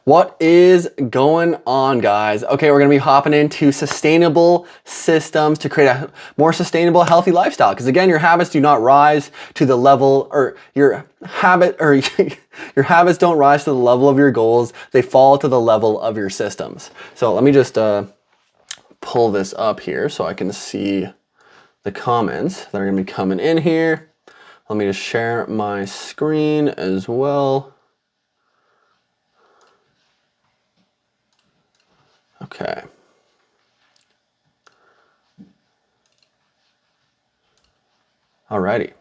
What is going on, guys? Okay, we're gonna be hopping into sustainable systems to create a more sustainable, healthy lifestyle. Because again, your habits do not rise to the level, or your habits don't rise to the level of your goals. They fall to the level of your systems. So let me just pull this up here so I can see the comments that are gonna be coming in here. Let me just share my screen as well. Okay. Alrighty.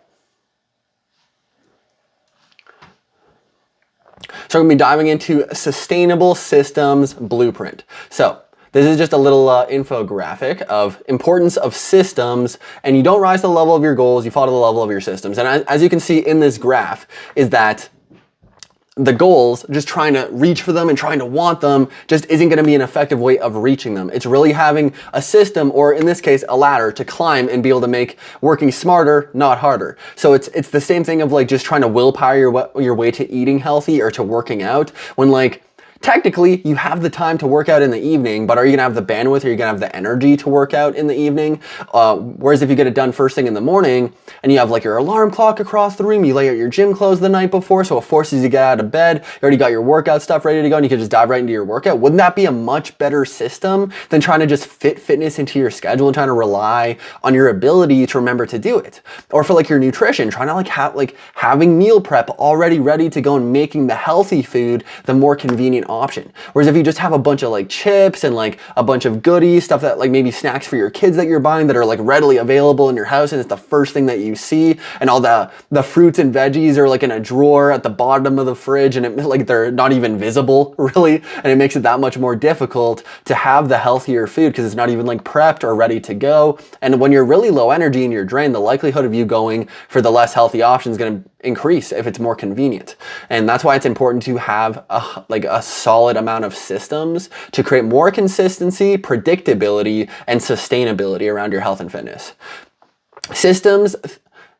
So I'm going to be diving into Sustainable Systems Blueprint. So this is just a little infographic of importance of systems, and you don't rise to the level of your goals, you fall to the level of your systems. And as you can see in this graph is that the goals, just trying to reach for them and trying to want them, just isn't going to be an effective way of reaching them. It's really having a system, or in this case, a ladder to climb and be able to make working smarter, not harder. So it's the same thing of like just trying to willpower your way to eating healthy or to working out, when like technically you have the time to work out in the evening, but are you gonna have the bandwidth, or are you gonna have the energy to work out in the evening? Whereas if you get it done first thing in the morning and you have like your alarm clock across the room, you lay out your gym clothes the night before, so it forces you to get out of bed, you already got your workout stuff ready to go, and you can just dive right into your workout. Wouldn't that be a much better system than trying to just fit fitness into your schedule and trying to rely on your ability to remember to do it? Or for like your nutrition, trying to having meal prep already ready to go and making the healthy food the more convenient option. Whereas if you just have a bunch of like chips and like a bunch of goodies, stuff that like maybe snacks for your kids that you're buying that are like readily available in your house, and it's the first thing that you see, and all the fruits and veggies are like in a drawer at the bottom of the fridge, and they're not even visible really, and it makes it that much more difficult to have the healthier food because it's not even like prepped or ready to go. And when you're really low energy and you're drained, the likelihood of you going for the less healthy option is going to increase if it's more convenient. And that's why it's important to have a solid amount of systems to create more consistency, predictability, and sustainability around your health and fitness. Systems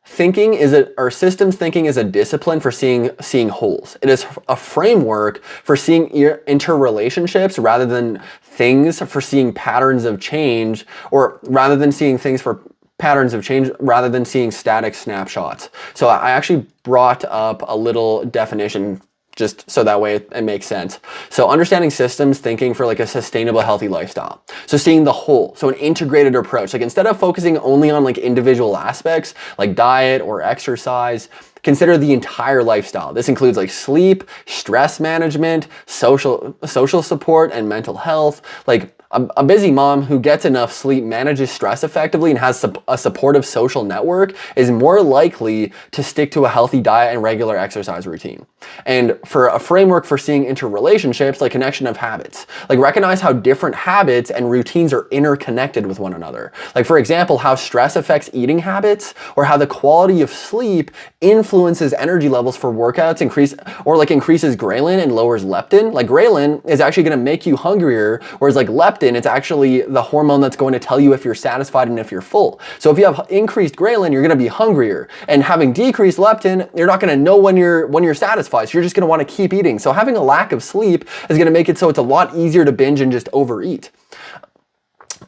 thinking is a discipline for seeing wholes. It is a framework for seeing interrelationships rather than things, for seeing patterns of change, or rather than seeing things for patterns of change rather than seeing static snapshots. So I actually brought up a little definition just so that way it makes sense. So understanding systems thinking for like a sustainable, healthy lifestyle. So seeing the whole, so an integrated approach. Like instead of focusing only on like individual aspects like diet or exercise, consider the entire lifestyle. This includes like sleep, stress management, social support, and mental health. Like a busy mom who gets enough sleep, manages stress effectively, and has a supportive social network is more likely to stick to a healthy diet and regular exercise routine. And for a framework for seeing interrelationships, like connection of habits, like recognize how different habits and routines are interconnected with one another. Like for example, how stress affects eating habits, or how the quality of sleep influences energy levels for workouts, increases ghrelin and lowers leptin. Like ghrelin is actually going to make you hungrier, whereas like leptin, it's actually the hormone that's going to tell you if you're satisfied and if you're full. So if you have increased ghrelin, you're going to be hungrier, and having decreased leptin, you're not going to know when you're satisfied. So you're just going to want to keep eating. So having a lack of sleep is going to make it so it's a lot easier to binge and just overeat.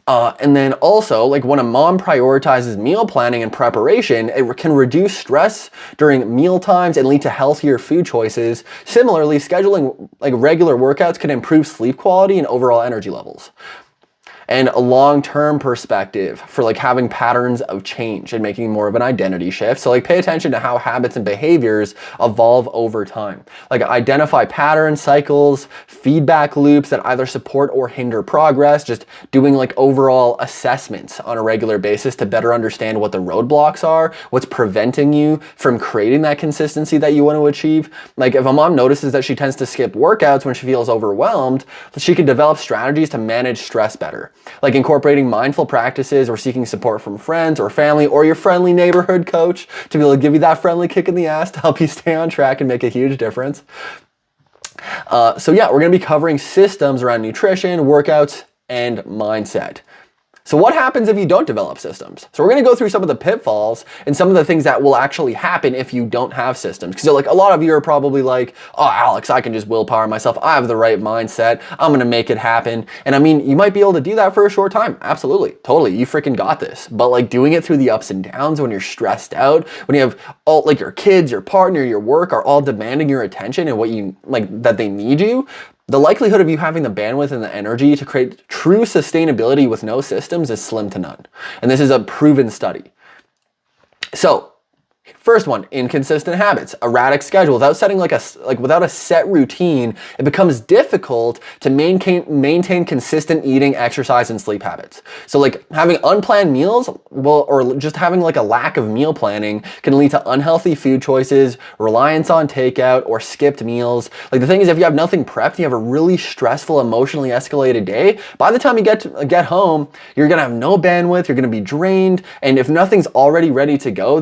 And then also, like when a mom prioritizes meal planning and preparation, it can reduce stress during meal times and lead to healthier food choices. Similarly, scheduling like regular workouts can improve sleep quality and overall energy levels. And a long-term perspective for like having patterns of change and making more of an identity shift. So like pay attention to how habits and behaviors evolve over time. Like identify patterns, cycles, feedback loops that either support or hinder progress. Just doing like overall assessments on a regular basis to better understand what the roadblocks are, what's preventing you from creating that consistency that you want to achieve. Like if a mom notices that she tends to skip workouts when she feels overwhelmed, she can develop strategies to manage stress better. Like incorporating mindful practices or seeking support from friends or family or your friendly neighborhood coach to be able to give you that friendly kick in the ass to help you stay on track and make a huge difference. So yeah, we're going to be covering systems around nutrition, workouts, and mindset. So what happens if you don't develop systems? So we're going to go through some of the pitfalls and some of the things that will actually happen if you don't have systems. Because like a lot of you are probably like, oh, Alex, I can just willpower myself. I have the right mindset. I'm going to make it happen. And I mean, you might be able to do that for a short time. Absolutely. Totally. You freaking got this. But like doing it through the ups and downs, when you're stressed out, when you have all like your kids, your partner, your work are all demanding your attention and what you like that they need you, the likelihood of you having the bandwidth and the energy to create true sustainability with no systems is slim to none. And this is a proven study. So, first one, inconsistent habits, erratic schedule. Without setting without a set routine, it becomes difficult to maintain consistent eating, exercise, and sleep habits. So like having unplanned meals, or just having like a lack of meal planning can lead to unhealthy food choices, reliance on takeout, or skipped meals. Like the thing is, if you have nothing prepped, you have a really stressful, emotionally escalated day. By the time you get home, you're gonna have no bandwidth, you're gonna be drained, and if nothing's already ready to go,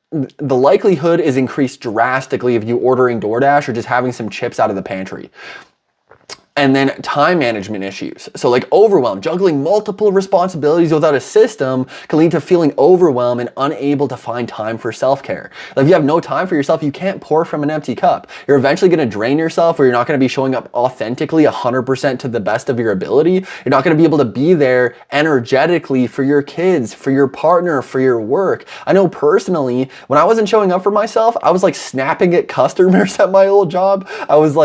the likelihood is increased drastically if you ordering DoorDash or just having some chips out of the pantry. And then time management issues. So like overwhelm, juggling multiple responsibilities without a system can lead to feeling overwhelmed and unable to find time for self-care. If you have no time for yourself, you can't pour from an empty cup. You're eventually going to drain yourself, or you're not going to be showing up authentically 100% to the best of your ability. You're not going to be able to be there energetically for your kids, for your partner, for your work. I know personally, when I wasn't showing up for myself, I was like snapping at customers at my old job. I was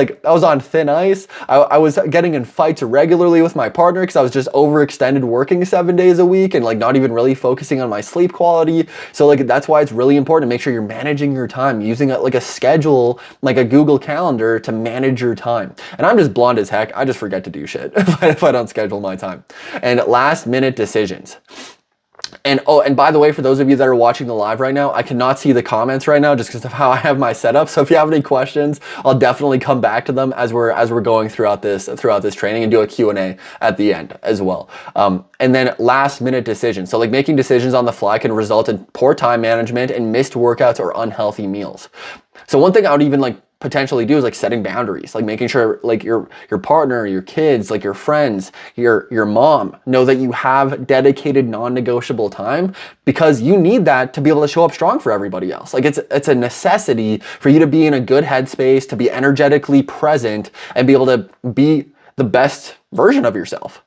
on thin ice. I was getting in fights regularly with my partner because I was just overextended working 7 days a week and like not even really focusing on my sleep quality. So like that's why it's really important to make sure you're managing your time, using like a schedule, like a Google Calendar to manage your time. And I'm just blonde as heck. I just forget to do shit if I don't schedule my time. And last minute decisions. And oh, and by the way, for those of you that are watching the live right now, I cannot see the comments right now just because of how I have my setup. So if you have any questions, I'll definitely come back to them as we're going throughout this training, and do a Q&A at the end as well. And then last minute decisions. So like making decisions on the fly can result in poor time management and missed workouts or unhealthy meals. So one thing I would even like potentially do is like setting boundaries, like making sure like your partner, your kids, like your friends, your mom know that you have dedicated non-negotiable time, because you need that to be able to show up strong for everybody else. Like it's a necessity for you to be in a good headspace, to be energetically present, and be able to be the best version of yourself.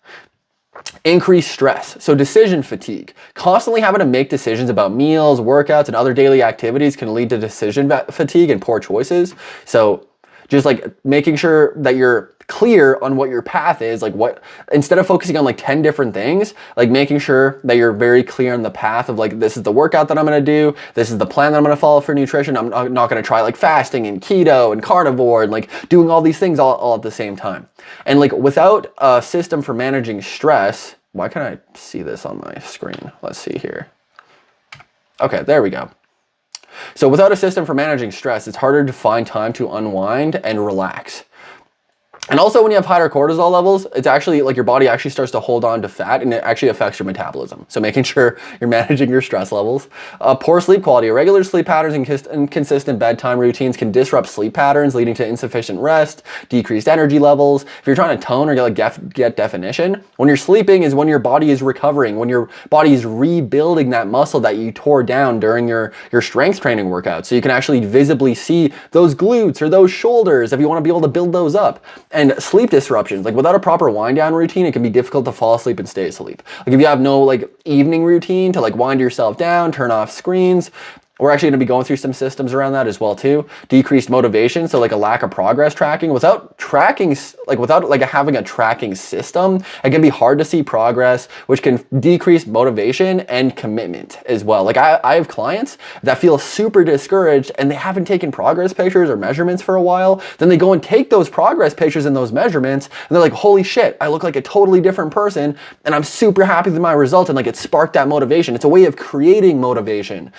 Increased stress. So decision fatigue. Constantly having to make decisions about meals, workouts, and other daily activities can lead to decision fatigue and poor choices. So just like making sure that you're clear on what your path is, like what, instead of focusing on like 10 different things, like making sure that you're very clear on the path of like, this is the workout that I'm going to do. This is the plan that I'm going to follow for nutrition. I'm not going to try like fasting and keto and carnivore and like doing all these things all at the same time. And like without a system for managing stress, why can't I see this on my screen? Let's see here. Okay, there we go. So without a system for managing stress, it's harder to find time to unwind and relax. And also when you have higher cortisol levels, it's actually like your body actually starts to hold on to fat, and it actually affects your metabolism. So making sure you're managing your stress levels. Poor sleep quality. Irregular sleep patterns and inconsistent bedtime routines can disrupt sleep patterns, leading to insufficient rest, decreased energy levels. If you're trying to tone or get definition, when you're sleeping is when your body is recovering, when your body is rebuilding that muscle that you tore down during your strength training workout. So you can actually visibly see those glutes or those shoulders if you want to be able to build those up. And sleep disruptions, like without a proper wind down routine, it can be difficult to fall asleep and stay asleep. Like if you have no like evening routine to like wind yourself down, turn off screens, we're actually going to be going through some systems around that as well too. Decreased motivation, so like a lack of progress tracking. Without tracking, without having a tracking system, it can be hard to see progress, which can decrease motivation and commitment as well. Like I have clients that feel super discouraged and they haven't taken progress pictures or measurements for a while. Then they go and take those progress pictures and those measurements, and they're like, holy shit, I look like a totally different person, and I'm super happy with my results, and like it sparked that motivation. It's a way of creating motivation.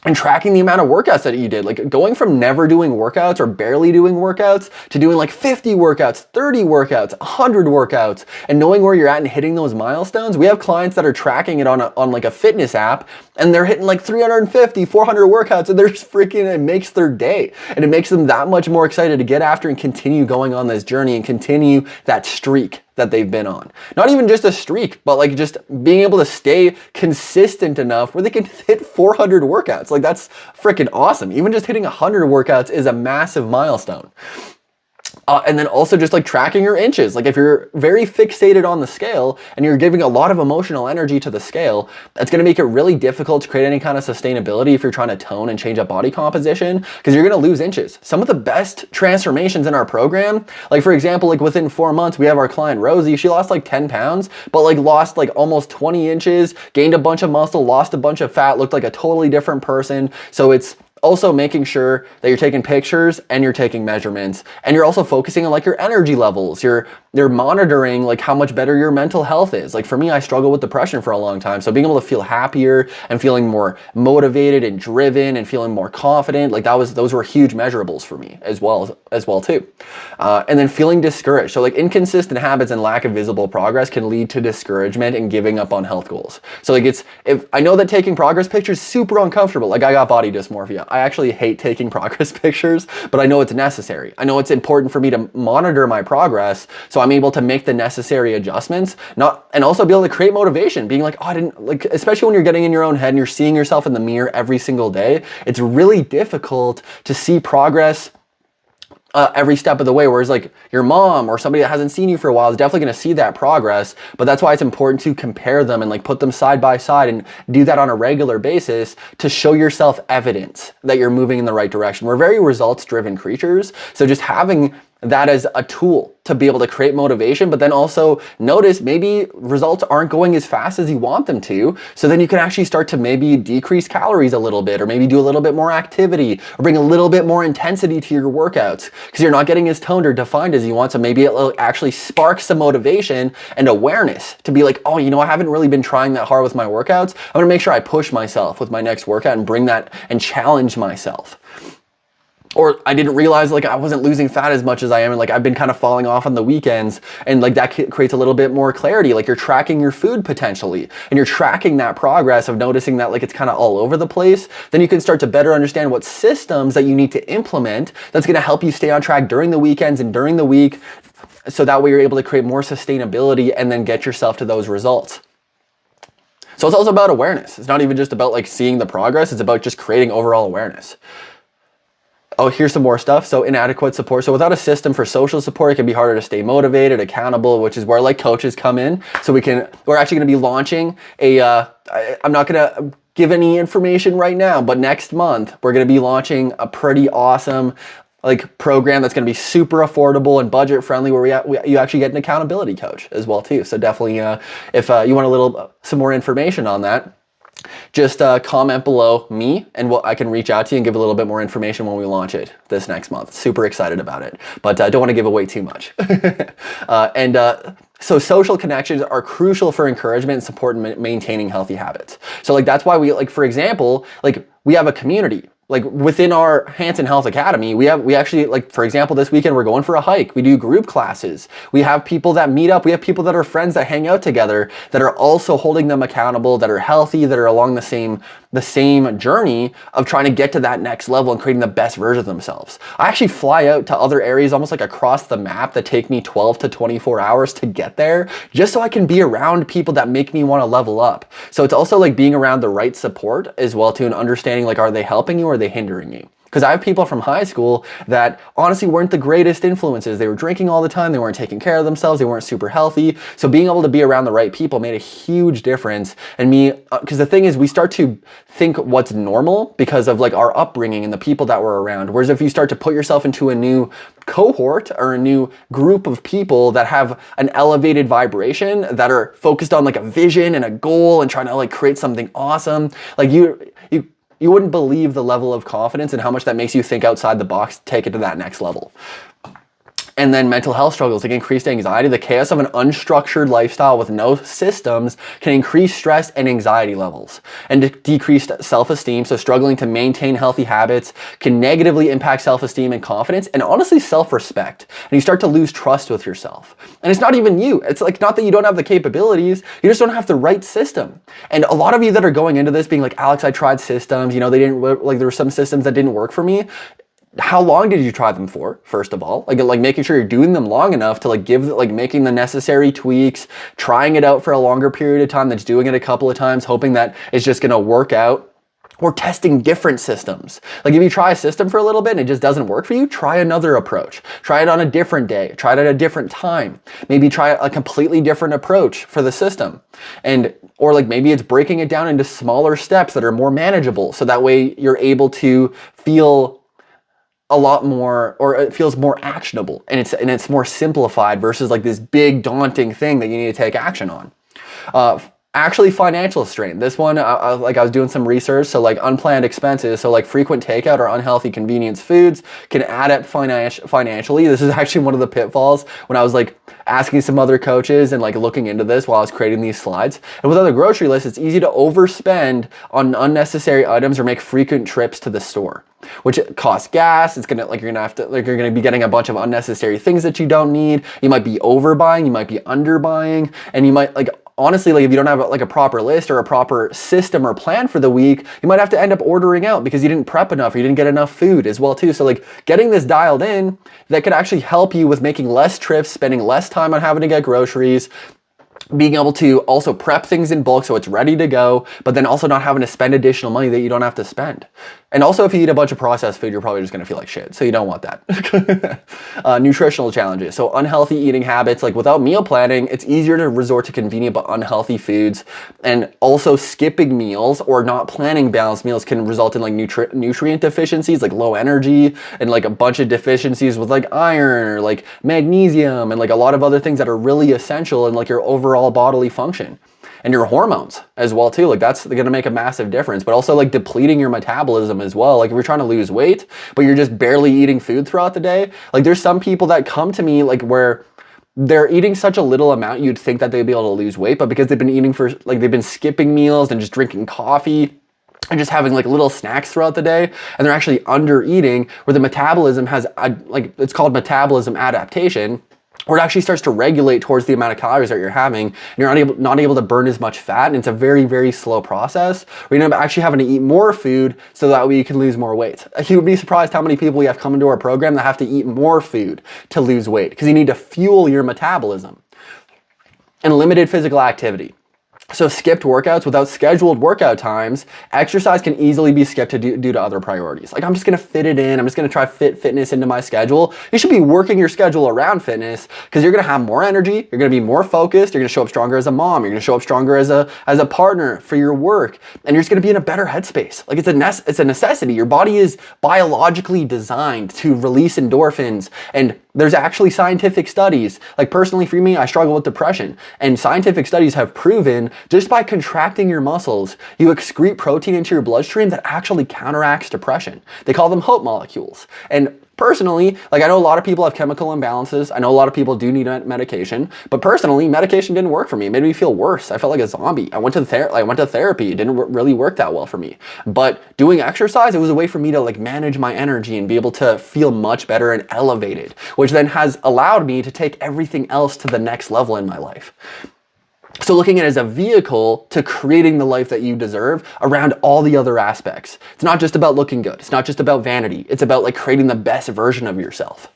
And tracking the amount of workouts that you did, like going from never doing workouts or barely doing workouts to doing like 50 workouts, 30 workouts, 100 workouts, and knowing where you're at and hitting those milestones. We have clients that are tracking it on like a fitness app, and they're hitting like 350, 400 workouts, and they're just freaking, it makes their day. And it makes them that much more excited to get after and continue going on this journey and continue that streak that they've been on. Not even just a streak, but like just being able to stay consistent enough where they can hit 400 workouts. Like that's freaking awesome. Even just hitting 100 workouts is a massive milestone. And then also just like tracking your inches. Like if you're very fixated on the scale and you're giving a lot of emotional energy to the scale, that's going to make it really difficult to create any kind of sustainability if you're trying to tone and change up body composition, because you're going to lose inches. Some of the best transformations in our program, like for example, like within 4 months, we have our client Rosie. She lost like 10 pounds, but like lost like almost 20 inches, gained a bunch of muscle, lost a bunch of fat, looked like a totally different person. So it's also making sure that you're taking pictures and you're taking measurements, and you're also focusing on like your energy levels. You're monitoring like how much better your mental health is. Like for me, I struggled with depression for a long time. So being able to feel happier and feeling more motivated and driven and feeling more confident, like those were huge measurables for me as well too. And then feeling discouraged. So like inconsistent habits and lack of visible progress can lead to discouragement and giving up on health goals. So like if I know that taking progress pictures is super uncomfortable. Like I got body dysmorphia. I actually hate taking progress pictures, but I know it's necessary. I know it's important for me to monitor my progress so I'm able to make the necessary adjustments, and also be able to create motivation, being like, oh, I didn't, like, especially when you're getting in your own head and you're seeing yourself in the mirror every single day, it's really difficult to see progress every step of the way, whereas like your mom or somebody that hasn't seen you for a while is definitely going to see that progress. But that's why it's important to compare them and like put them side by side and do that on a regular basis to show yourself evidence that you're moving in the right direction. We're very results driven creatures, so just having that as a tool to be able to create motivation, but then also notice maybe results aren't going as fast as you want them to. So then you can actually start to maybe decrease calories a little bit, or maybe do a little bit more activity, or bring a little bit more intensity to your workouts because you're not getting as toned or defined as you want. So maybe it'll actually spark some motivation and awareness to be like, oh, you know, I haven't really been trying that hard with my workouts. I'm gonna make sure I push myself with my next workout and bring that and challenge myself. Or I didn't realize like I wasn't losing fat as much as I am, and like I've been kind of falling off on the weekends, and like that creates a little bit more clarity. Like you're tracking your food potentially, and you're tracking that progress of noticing that like it's kind of all over the place. Then you can start to better understand what systems that you need to implement that's going to help you stay on track during the weekends and during the week, so that way you're able to create more sustainability and then get yourself to those results. So it's also about awareness. It's not even just about like seeing the progress, it's about just creating overall awareness. Oh, here's some more stuff. So inadequate support. So without a system for social support, it can be harder to stay motivated, accountable, which is where like coaches come in. So we're actually going to be launching I'm not going to give any information right now, but next month we're going to be launching a pretty awesome like program that's going to be super affordable and budget friendly, where you actually get an accountability coach as well too. So definitely if you want some more information on that, just comment below me and I can reach out to you and give a little bit more information when we launch it this next month. Super excited about it, but I don't want to give away too much. So social connections are crucial for encouragement and support and maintaining healthy habits. So like that's why we, like, for example, like we have a community. Like within our Hanson Health Academy, we actually, like, for example, this weekend we're going for a hike. We do group classes. We have people that meet up. We have people that are friends that hang out together that are also holding them accountable, that are healthy, that are along the same journey of trying to get to that next level and creating the best version of themselves. I actually fly out to other areas almost like across the map that take me 12 to 24 hours to get there, just so I can be around people that make me want to level up. So it's also like being around the right support as well too, and understanding like, are they helping you or are they hindering you? Because I have people from high school that honestly weren't the greatest influences. They were drinking all the time. They weren't taking care of themselves. They weren't super healthy. So being able to be around the right people made a huge difference. And because the thing is, we start to think what's normal because of like our upbringing and the people that we're around. Whereas if you start to put yourself into a new cohort or a new group of people that have an elevated vibration, that are focused on like a vision and a goal and trying to like create something awesome, like you wouldn't believe the level of confidence and how much that makes you think outside the box, take it to that next level. And then mental health struggles, like increased anxiety. The chaos of an unstructured lifestyle with no systems can increase stress and anxiety levels and decreased self-esteem. So struggling to maintain healthy habits can negatively impact self-esteem and confidence, and honestly self-respect. And you start to lose trust with yourself. And it's not even you. It's like not that you don't have the capabilities, you just don't have the right system. And a lot of you that are going into this being like, Alex, I tried systems, they didn't, like there were some systems that didn't work for me. how long did you try them for, first of all? Like making sure you're doing them long enough to like making the necessary tweaks, trying it out for a longer period of time, that's doing it a couple of times, hoping that it's just gonna work out. Or testing different systems. Like if you try a system for a little bit and it just doesn't work for you, try another approach. Try it on a different day. Try it at a different time. Maybe try a completely different approach for the system. Or like maybe it's breaking it down into smaller steps that are more manageable. So that way you're able to feel a lot more, or it feels more actionable, and it's more simplified versus like this big daunting thing that you need to take action on. Actually, financial strain. This one, I was doing some research, so like unplanned expenses, so like frequent takeout or unhealthy convenience foods can add up financially. This is actually one of the pitfalls when I was like asking some other coaches and like looking into this while I was creating these slides. And with other grocery lists, it's easy to overspend on unnecessary items or make frequent trips to the store, which costs gas. It's gonna you're gonna be getting a bunch of unnecessary things that you don't need. You might be overbuying, you might be underbuying, and you might honestly, like if you don't have like a proper list or a proper system or plan for the week, you might have to end up ordering out because you didn't prep enough or you didn't get enough food as well too. So like getting this dialed in, that could actually help you with making less trips, spending less time on having to get groceries, being able to also prep things in bulk so it's ready to go, but then also not having to spend additional money that you don't have to spend. And also if you eat a bunch of processed food, you're probably just gonna feel like shit. So you don't want that. Nutritional challenges. So unhealthy eating habits, like without meal planning, it's easier to resort to convenient but unhealthy foods. And also skipping meals or not planning balanced meals can result in like nutrient deficiencies, like low energy, and like a bunch of deficiencies with like iron or like magnesium and like a lot of other things that are really essential in like your overall bodily function. And your hormones as well too. Like that's gonna make a massive difference, but also like depleting your metabolism as well. Like if you're trying to lose weight, but you're just barely eating food throughout the day. Like there's some people that come to me like where they're eating such a little amount, you'd think that they'd be able to lose weight, but because they've been eating they've been skipping meals and just drinking coffee and just having like little snacks throughout the day, and they're actually under eating, where the metabolism has it's called metabolism adaptation, where it actually starts to regulate towards the amount of calories that you're having, and you're not able to burn as much fat, and it's a very, very slow process where you end up actually having to eat more food so that way you can lose more weight. You would be surprised how many people we have come into our program that have to eat more food to lose weight, because you need to fuel your metabolism. And limited physical activity. So skipped workouts without scheduled workout times, exercise can easily be skipped due to other priorities. Like I'm just gonna fit it in, I'm just gonna try fitness into my schedule. You should be working your schedule around fitness, because you're gonna have more energy, you're gonna be more focused, you're gonna show up stronger as a mom, you're gonna show up stronger as a partner for your work, and you're just gonna be in a better headspace. Like it's a necessity. Your body is biologically designed to release endorphins, and there's actually scientific studies. Like personally for me, I struggle with depression, and scientific studies have proven just by contracting your muscles, you excrete protein into your bloodstream that actually counteracts depression. They call them hope molecules. And personally, like I know a lot of people have chemical imbalances. I know a lot of people do need medication, but personally, medication didn't work for me. It made me feel worse. I felt like a zombie. I went to therapy. It didn't really work that well for me. But doing exercise, it was a way for me to like manage my energy and be able to feel much better and elevated, which then has allowed me to take everything else to the next level in my life. So looking at it as a vehicle to creating the life that you deserve around all the other aspects. It's not just about looking good. It's not just about vanity. It's about like creating the best version of yourself.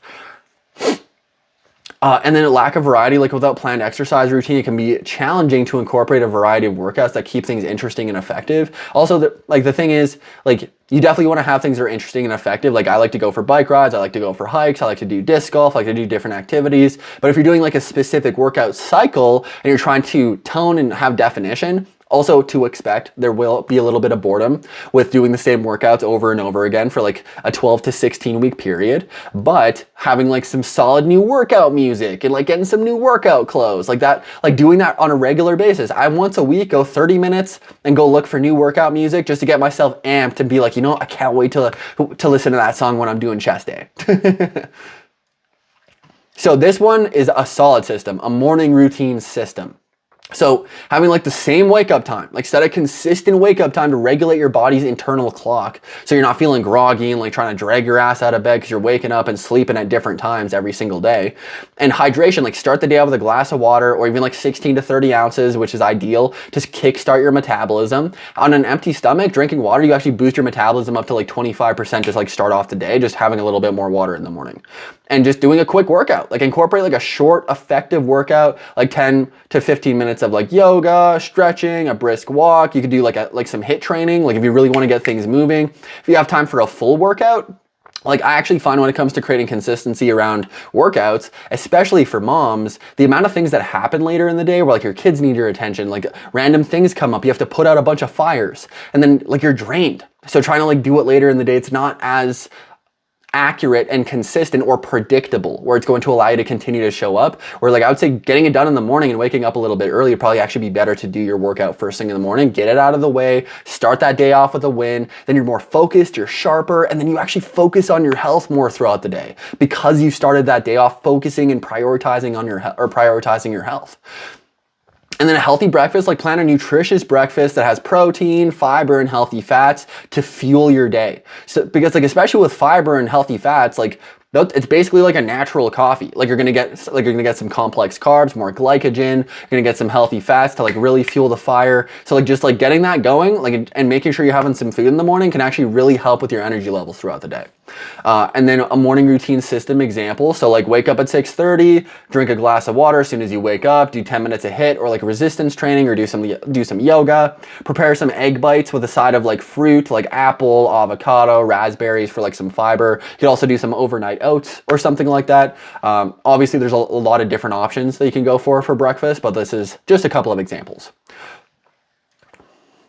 And then a lack of variety, like without planned exercise routine, it can be challenging to incorporate a variety of workouts that keep things interesting and effective. Also, the thing is, like, you definitely want to have things that are interesting and effective. Like I like to go for bike rides, I like to go for hikes, I like to do disc golf, I like to do different activities. But if you're doing like a specific workout cycle and you're trying to tone and have definition, also to expect there will be a little bit of boredom with doing the same workouts over and over again for like a 12 to 16 week period, but having like some solid new workout music and like getting some new workout clothes like that, like doing that on a regular basis. I once a week go 30 minutes and go look for new workout music just to get myself amped and be like, you know, I can't wait to listen to that song when I'm doing chest day. So this one is a solid system, a morning routine system. So having like the same wake up time, like set a consistent wake up time to regulate your body's internal clock. So you're not feeling groggy and like trying to drag your ass out of bed because you're waking up and sleeping at different times every single day. And hydration, like start the day out with a glass of water or even like 16 to 30 ounces, which is ideal to kickstart your metabolism. On an empty stomach, drinking water, you actually boost your metabolism up to like 25% just like start off the day, just having a little bit more water in the morning. And just doing a quick workout, like incorporate like a short, effective workout, like 10 to 15 minutes of like yoga, stretching, a brisk walk. You could do like some HIIT training, like if you really want to get things moving. If you have time for a full workout, like I actually find when it comes to creating consistency around workouts, especially for moms, the amount of things that happen later in the day where like your kids need your attention, like random things come up, you have to put out a bunch of fires and then like you're drained. So trying to like do it later in the day, it's not as accurate and consistent or predictable where it's going to allow you to continue to show up. Where like I would say getting it done in the morning and waking up a little bit early would probably actually be better to do your workout first thing in the morning, get it out of the way, start that day off with a win, then you're more focused, you're sharper, and then you actually focus on your health more throughout the day because you started that day off focusing and prioritizing on prioritizing your health. And then a healthy breakfast, like plan a nutritious breakfast that has protein, fiber, and healthy fats to fuel your day. So, because like, especially with fiber and healthy fats, like it's basically like a natural coffee. Like you're gonna get some complex carbs, more glycogen, you're gonna get some healthy fats to like really fuel the fire. So like just like getting that going, like and making sure you're having some food in the morning can actually really help with your energy levels throughout the day. And then a morning routine system example. So like wake up at 6:30, drink a glass of water as soon as you wake up, do 10 minutes of HIIT or like resistance training or do some yoga, prepare some egg bites with a side of like fruit, like apple, avocado, raspberries for like some fiber. You could also do some overnight oats or something like that. Obviously there's a lot of different options that you can go for breakfast, but this is just a couple of examples.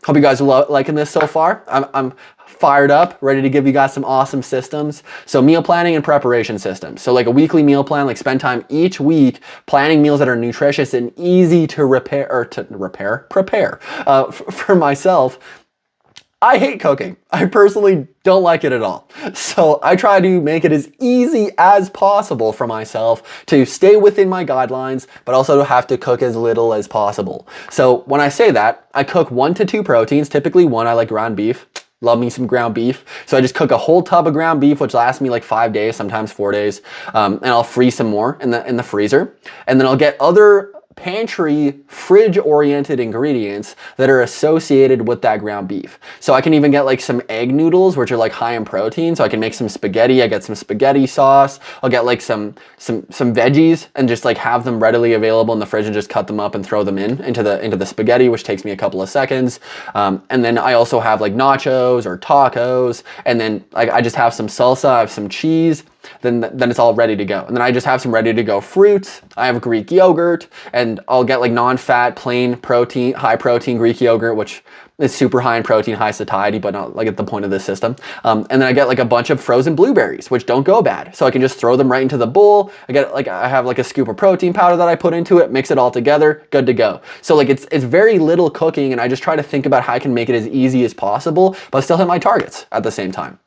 Hope you guys are liking this so far. I'm fired up, ready to give you guys some awesome systems. So meal planning and preparation systems. So like a weekly meal plan, like spend time each week planning meals that are nutritious and easy to prepare. For myself, I hate cooking. I personally don't like it at all. So I try to make it as easy as possible for myself to stay within my guidelines, but also to have to cook as little as possible. So when I say that, I cook 1 to 2 proteins, typically one, I like ground beef. Love me some ground beef. So I just cook a whole tub of ground beef, which lasts me like 5 days, sometimes 4 days. And I'll freeze some more in the freezer. And then I'll get other pantry fridge-oriented ingredients that are associated with that ground beef. So I can even get like some egg noodles, which are like high in protein. So I can make some spaghetti. I get some spaghetti sauce. I'll get like some veggies and just like have them readily available in the fridge and just cut them up and throw them into the spaghetti, which takes me a couple of seconds. And then I also have like nachos or tacos. And then like I just have some salsa, I have some cheese. Then it's all ready to go. And then I just have some ready to go fruits. I have Greek yogurt and I'll get like non-fat, plain protein, high protein Greek yogurt, which is super high in protein, high satiety, but not like at the point of this system. And then I get like a bunch of frozen blueberries, which don't go bad. So I can just throw them right into the bowl. I have like a scoop of protein powder that I put into it, mix it all together, good to go. So like it's very little cooking and I just try to think about how I can make it as easy as possible, but still hit my targets at the same time.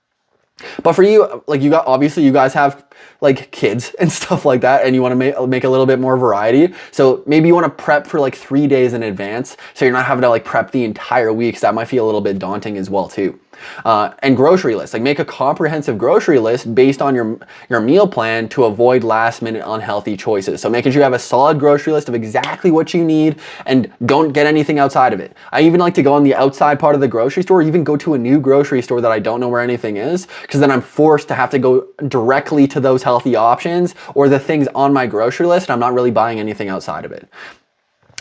But for you, like obviously you guys have like kids and stuff like that and you want to make a little bit more variety. So maybe you want to prep for like 3 days in advance so you're not having to like prep the entire week. So that might feel a little bit daunting as well too. And grocery list, like make a comprehensive grocery list based on your meal plan to avoid last minute unhealthy choices. So making sure you have a solid grocery list of exactly what you need and don't get anything outside of it. I even like to go on the outside part of the grocery store, or even go to a new grocery store that I don't know where anything is, because then I'm forced to have to go directly to those healthy options or the things on my grocery list and I'm not really buying anything outside of it.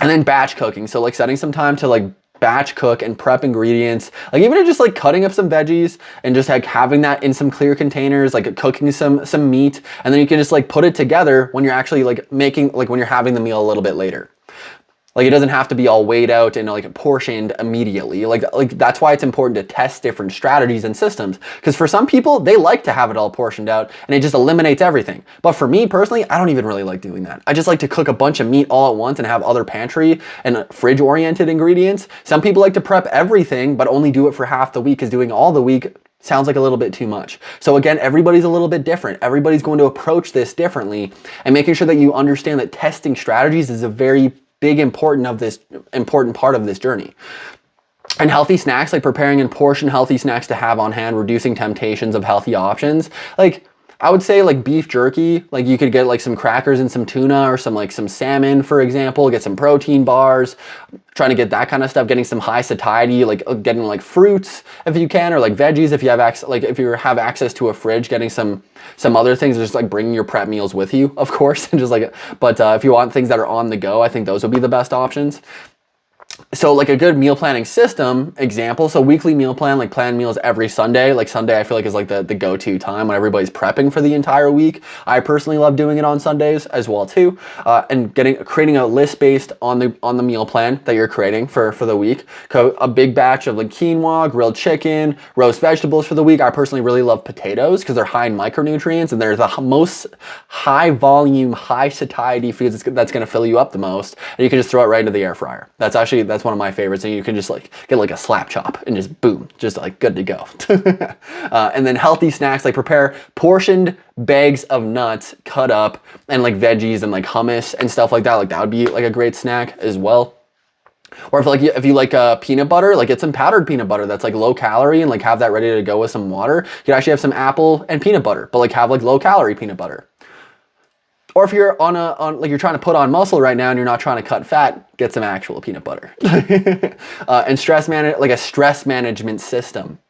And then batch cooking. So like setting some time to like batch cook and prep ingredients, like even just like cutting up some veggies and just like having that in some clear containers, like cooking some meat, and then you can just like put it together when you're actually like making, like when you're having the meal a little bit later. Like it doesn't have to be all weighed out and like portioned immediately. Like that's why it's important to test different strategies and systems. Because for some people, they like to have it all portioned out and it just eliminates everything. But for me personally, I don't even really like doing that. I just like to cook a bunch of meat all at once and have other pantry and fridge oriented ingredients. Some people like to prep everything, but only do it for half the week, because doing all the week sounds like a little bit too much. So again, everybody's a little bit different. Everybody's going to approach this differently, and making sure that you understand that testing strategies is a very important part of this journey. And healthy snacks, like preparing and portion healthy snacks to have on hand, reducing temptations of healthy options. Like I would say like beef jerky, like you could get like some crackers and some tuna or some salmon, for example, get some protein bars, trying to get that kind of stuff, getting some high satiety, like getting like fruits if you can, or like veggies if you have access, like if you have access to a fridge, getting some other things, just like bringing your prep meals with you, of course, and just like, but if you want things that are on the go, I think those would be the best options. So like a good meal planning system example, so weekly meal plan, like plan meals every Sunday. Like Sunday I feel like is like the go-to time when everybody's prepping for the entire week. I personally love doing it on Sundays as well too. And creating a list based on the meal plan that you're creating for the week. A big batch of like quinoa, grilled chicken, roast vegetables for the week. I personally really love potatoes because they're high in micronutrients and they're the most high volume, high satiety foods that's going to fill you up the most. And you can just throw it right into the air fryer. That's one of my favorites, and you can just like get like a slap chop and just boom, just like good to go. And then healthy snacks, like prepare portioned bags of nuts cut up and like veggies and like hummus and stuff like that. Like that would be like a great snack as well. Or if you like peanut butter, like get some powdered peanut butter that's like low calorie and like have that ready to go with some water. You could actually have some apple and peanut butter, but like have like low calorie peanut butter. Or if you're on like you're trying to put on muscle right now and you're not trying to cut fat, get some actual peanut butter. And a stress management system.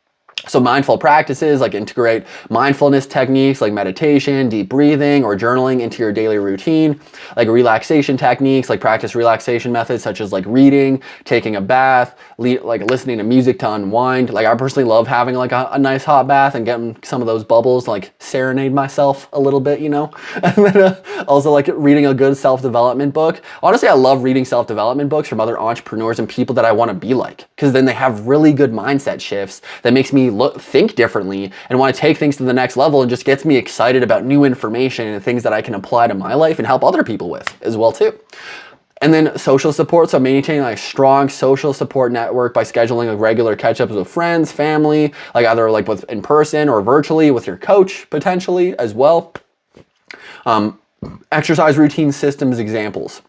So mindful practices, like integrate mindfulness techniques like meditation, deep breathing, or journaling into your daily routine. Like relaxation techniques, like practice relaxation methods such as like reading, taking a bath, like listening to music to unwind. Like I personally love having like a nice hot bath and getting some of those bubbles, like serenade myself a little bit, you know? And then also like reading a good self-development book. Honestly, I love reading self-development books from other entrepreneurs and people that I want to be like, because then they have really good mindset shifts that makes me think differently and want to take things to the next level, and just gets me excited about new information and things that I can apply to my life and help other people with as well too. And then social support, so maintaining like a strong social support network by scheduling like regular catch-ups with friends, family, like either like with in person or virtually with your coach potentially as well. Exercise routine systems examples.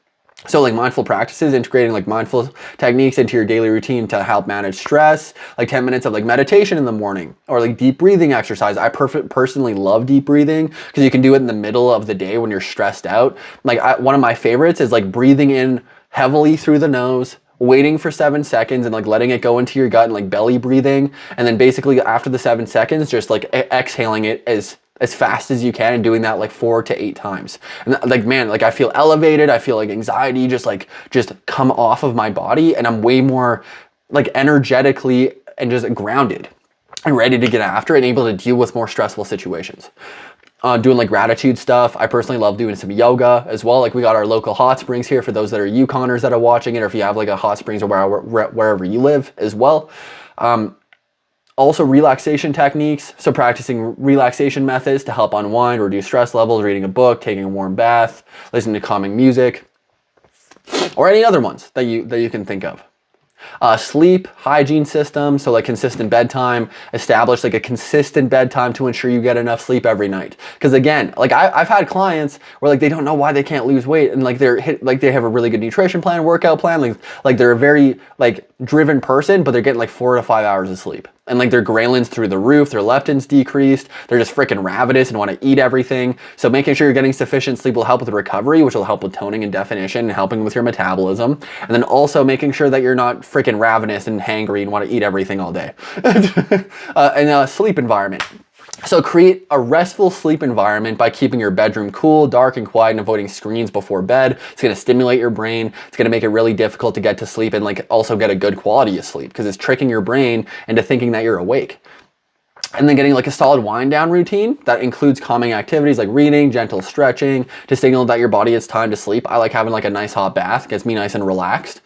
So like mindful practices, integrating like mindful techniques into your daily routine to help manage stress, like 10 minutes of like meditation in the morning, or like deep breathing exercise. I personally love deep breathing because you can do it in the middle of the day when you're stressed out. Like one of my favorites is like breathing in heavily through the nose, waiting for 7 seconds and like letting it go into your gut and like belly breathing. And then basically after the 7 seconds, just like exhaling it as fast as you can, and doing that like 4 to 8 times. And like, man, like I feel elevated. I feel like anxiety just come off of my body, and I'm way more like energetically and just grounded and ready to get after it and able to deal with more stressful situations. Doing like gratitude stuff. I personally love doing some yoga as well. Like we got our local hot springs here for those that are Yukoners that are watching it, or if you have like a hot springs or wherever you live as well. Also relaxation techniques, so practicing relaxation methods to help unwind, reduce stress levels, reading a book, taking a warm bath, listening to calming music, or any other ones that you can think of. Sleep hygiene system, so like consistent bedtime, establish like a consistent bedtime to ensure you get enough sleep every night. Because again, like I've had clients where like they don't know why they can't lose weight, and like they have a really good nutrition plan, workout plan, like they're a very like driven person, but they're getting like 4 to 5 hours of sleep. And like their ghrelins through the roof, their leptin's decreased, they're just freaking ravenous and want to eat everything. So making sure you're getting sufficient sleep will help with recovery, which will help with toning and definition and helping with your metabolism. And then also making sure that you're not freaking ravenous and hangry and want to eat everything all day. And a sleep environment. So create a restful sleep environment by keeping your bedroom cool, dark, and quiet, and avoiding screens before bed. It's going to stimulate your brain. It's going to make it really difficult to get to sleep and like also get a good quality of sleep, because it's tricking your brain into thinking that you're awake. And then getting like a solid wind down routine that includes calming activities like reading, gentle stretching to signal that your body it's time to sleep. I like having like a nice hot bath, gets me nice and relaxed.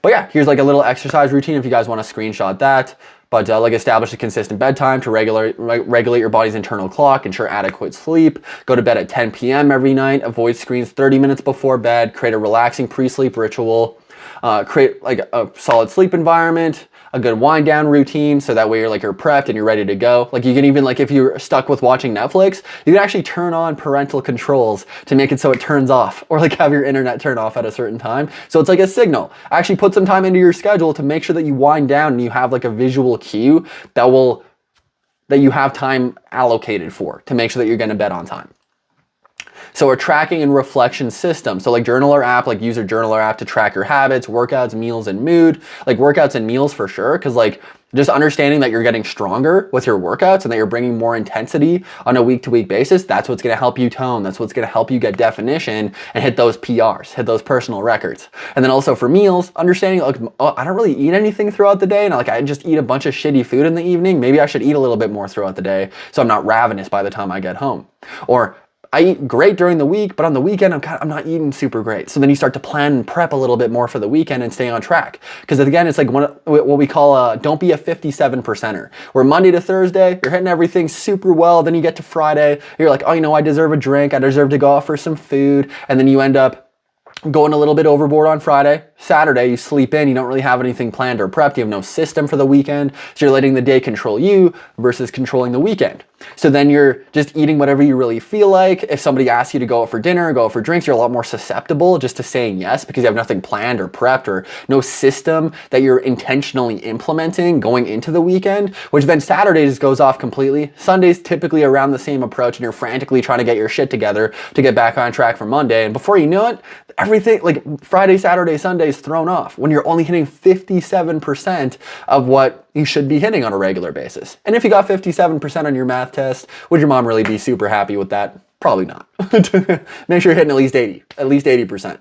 But yeah, here's like a little exercise routine if you guys want to screenshot that. But like establish a consistent bedtime to regulate your body's internal clock, ensure adequate sleep, go to bed at 10 p.m. every night, avoid screens 30 minutes before bed, create a relaxing pre-sleep ritual, Create like a solid sleep environment, a good wind down routine, so that way you're prepped and you're ready to go. Like you can even, like if you're stuck with watching Netflix, you can actually turn on parental controls to make it so it turns off, or like have your internet turn off at a certain time. So it's like a signal. Actually put some time into your schedule to make sure that you wind down and you have like a visual cue that you have time allocated for, to make sure that you're going to bed on time. So a tracking and reflection system. So like journaler app, like use a journaler app to track your habits, workouts, meals, and mood. Like workouts and meals for sure, because like just understanding that you're getting stronger with your workouts and that you're bringing more intensity on a week-to-week basis, that's what's going to help you tone. That's what's going to help you get definition and hit those PRs, hit those personal records. And then also for meals, understanding like, oh, I don't really eat anything throughout the day, and like I just eat a bunch of shitty food in the evening. Maybe I should eat a little bit more throughout the day so I'm not ravenous by the time I get home. Or I eat great during the week, but on the weekend, I'm not eating super great. So then you start to plan and prep a little bit more for the weekend and stay on track. Because again, it's like what we call don't be a 57%er. Where Monday to Thursday, you're hitting everything super well. Then you get to Friday, you're like, oh, you know, I deserve a drink. I deserve to go out for some food. And then you end up going a little bit overboard on Friday. Saturday, you sleep in, you don't really have anything planned or prepped, you have no system for the weekend, so you're letting the day control you versus controlling the weekend. So then you're just eating whatever you really feel like. If somebody asks you to go out for dinner, go out for drinks, you're a lot more susceptible just to saying yes because you have nothing planned or prepped or no system that you're intentionally implementing going into the weekend, which then Saturday just goes off completely. Sunday's typically around the same approach and you're frantically trying to get your shit together to get back on track for Monday. And before you know it, everything like Friday, Saturday, Sunday is thrown off when you're only hitting 57% of what you should be hitting on a regular basis. And if you got 57% on your math test, would your mom really be super happy with that? Probably not. Make sure you're hitting at least 80%.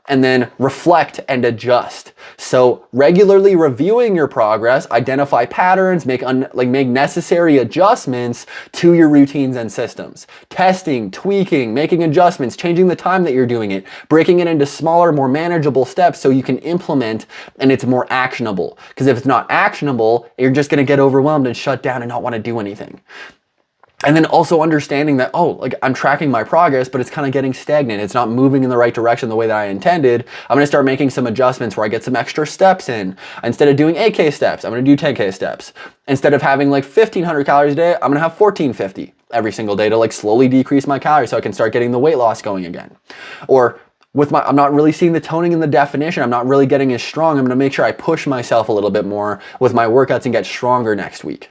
And then reflect and adjust. So regularly reviewing your progress, identify patterns, make necessary adjustments to your routines and systems. Testing, tweaking, making adjustments, changing the time that you're doing it, breaking it into smaller, more manageable steps so you can implement and it's more actionable. Because if it's not actionable, you're just gonna get overwhelmed and shut down and not want to do anything. And then also understanding that, oh, like I'm tracking my progress, but it's kind of getting stagnant. It's not moving in the right direction the way that I intended. I'm going to start making some adjustments where I get some extra steps in. Instead of doing 8K steps, I'm going to do 10K steps. Instead of having like 1,500 calories a day, I'm going to have 1,450 every single day to like slowly decrease my calories so I can start getting the weight loss going again. Or I'm not really seeing the toning and the definition. I'm not really getting as strong. I'm going to make sure I push myself a little bit more with my workouts and get stronger next week.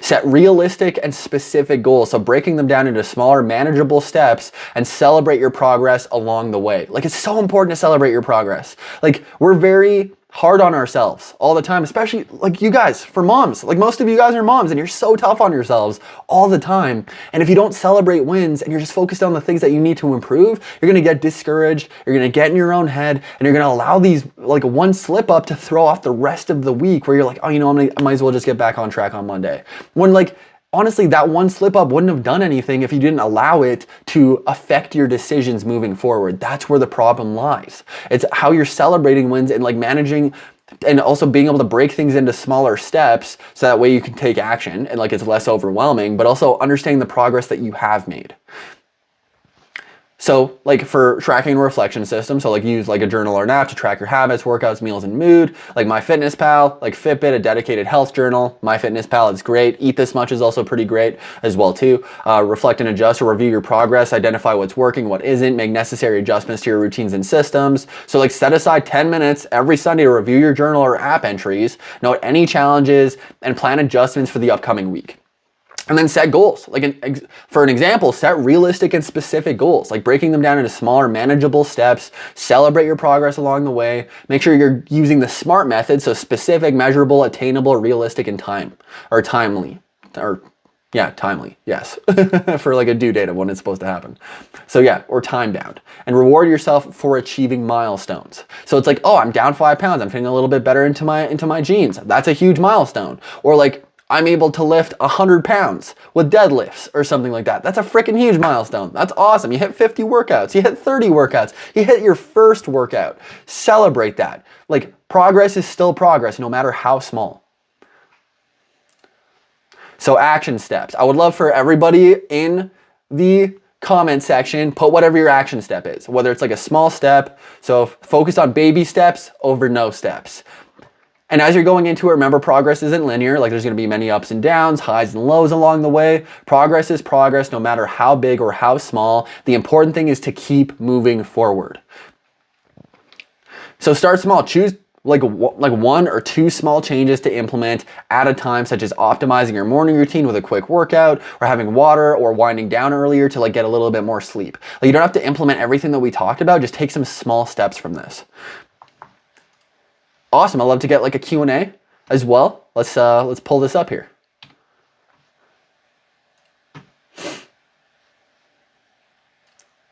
Set realistic and specific goals. So breaking them down into smaller, manageable steps and celebrate your progress along the way. Like it's so important to celebrate your progress. Like we're very hard on ourselves all the time, especially like you guys for moms. Like most of you guys are moms and you're so tough on yourselves all the time. And if you don't celebrate wins and you're just focused on the things that you need to improve, you're going to get discouraged. You're going to get in your own head and you're going to allow these like one slip up to throw off the rest of the week where you're like, oh, you know, I might as well just get back on track on Monday. When like, honestly, that one slip up wouldn't have done anything if you didn't allow it to affect your decisions moving forward. That's where the problem lies. It's how you're celebrating wins and like managing and also being able to break things into smaller steps so that way you can take action and like it's less overwhelming, but also understanding the progress that you have made. So like for tracking and reflection system, so like use like a journal or an app to track your habits, workouts, meals, and mood. Like MyFitnessPal, like Fitbit, a dedicated health journal. MyFitnessPal is great. Eat This Much is also pretty great as well too. Reflect and adjust or review your progress, identify what's working, what isn't, make necessary adjustments to your routines and systems. So like set aside 10 minutes every Sunday to review your journal or app entries, note any challenges, and plan adjustments for the upcoming week. And then set goals. Like for an example, set realistic and specific goals, like breaking them down into smaller, manageable steps. Celebrate your progress along the way. Make sure you're using the SMART method, so specific, measurable, attainable, realistic, and timely. Yes, for like a due date of when it's supposed to happen. So yeah, or time bound. And reward yourself for achieving milestones. So it's like, oh, I'm down 5 pounds. I'm feeling a little bit better into my jeans. That's a huge milestone. Or like, I'm able to lift 100 pounds with deadlifts or something like that. That's a freaking huge milestone. That's awesome. You hit 50 workouts. You hit 30 workouts. You hit your first workout. Celebrate that. Like progress is still progress, no matter how small. So action steps. I would love for everybody in the comment section, put whatever your action step is, whether it's like a small step. So focus on baby steps over no steps. And as you're going into it, remember, progress isn't linear. Like, there's going to be many ups and downs, highs and lows along the way. Progress is progress, no matter how big or how small. The important thing is to keep moving forward. So start small. Choose like one or two small changes to implement at a time, such as optimizing your morning routine with a quick workout, or having water, or winding down earlier to like get a little bit more sleep. Like, you don't have to implement everything that we talked about. Just take some small steps from this. Awesome. I'd love to get like a Q&A as well. Let's pull this up here.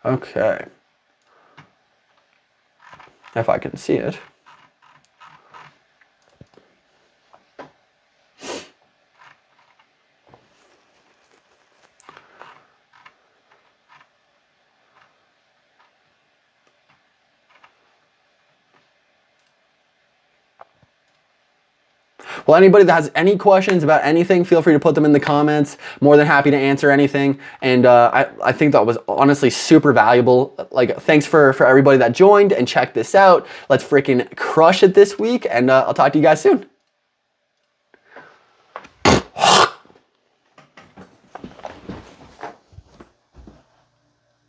Okay. If I can see it. Well, anybody that has any questions about anything, feel free to put them in the comments. More than happy to answer anything. And I think that was honestly super valuable. Like, thanks for everybody that joined and checked this out. Let's freaking crush it this week. And I'll talk to you guys soon.